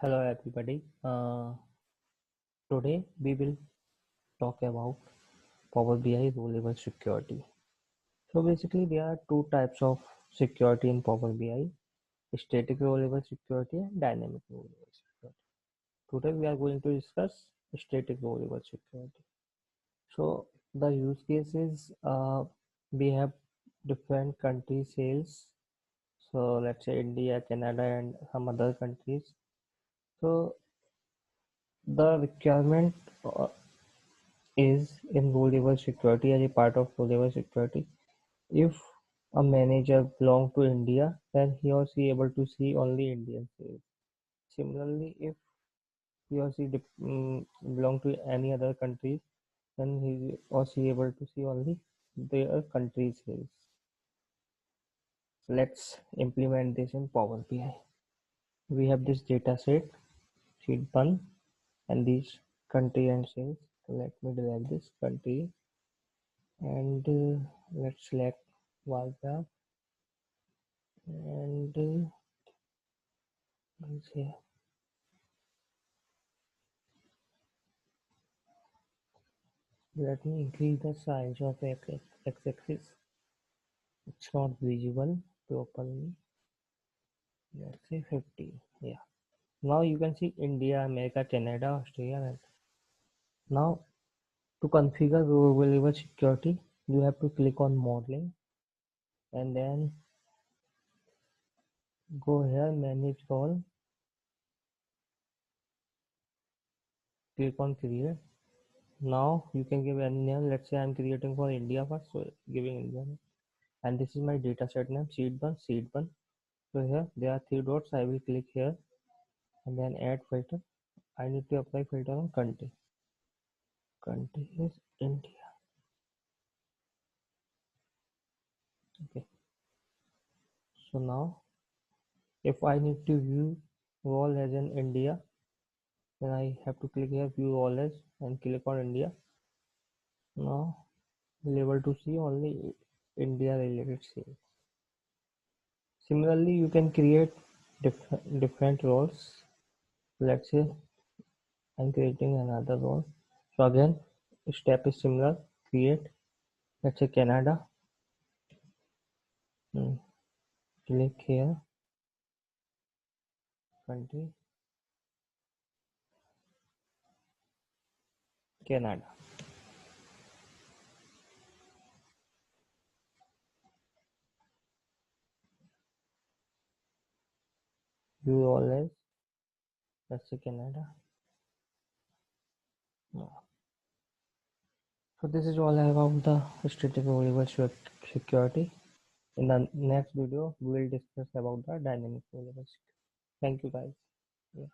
Hello everybody. Today we will talk about Power BI role level security. So basically there are two types of security in Power BI, static role level security and dynamic role level security. Today we are going to discuss static role level security. So the use cases we have different country sales. So let's say India, Canada and some other countries. So the requirement is in role level security as a part of role level security. If a manager belong to India, then he or she able to see only Indian sales. Similarly, if he or she belong to any other country, then he or she able to see only their country sales. Let's implement this in Power BI. We have this data set, sheet 1, and these country and sales. So let me drag this country and let's select bar graph and let's see. Let me increase the size of x-axis. It's not visible properly. Let's say 50. Yeah. Now you can see India, America, Canada, Australia. And now to configure global security, you have to click on modeling and then go here, manage all, click on create. Now you can give any name. Let's say I'm creating for India first, so giving India name. And this is my data set name, seed1. So here there are three dots. I will click here and then add filter. I need to apply filter on country. Country is India. Okay. So now if I need to view all as in India, then I have to click here view all as and click on India. Now we'll able to see only India related sales. Similarly, you can create different roles. Let's say I'm creating another role. So again, step is similar. Create. Let's say Canada. Click here. Country. Canada. View all as. Let's say Canada. No. So this is all about the static variable security. In the next video, we will discuss about the dynamic variable security. Thank you guys. Yeah.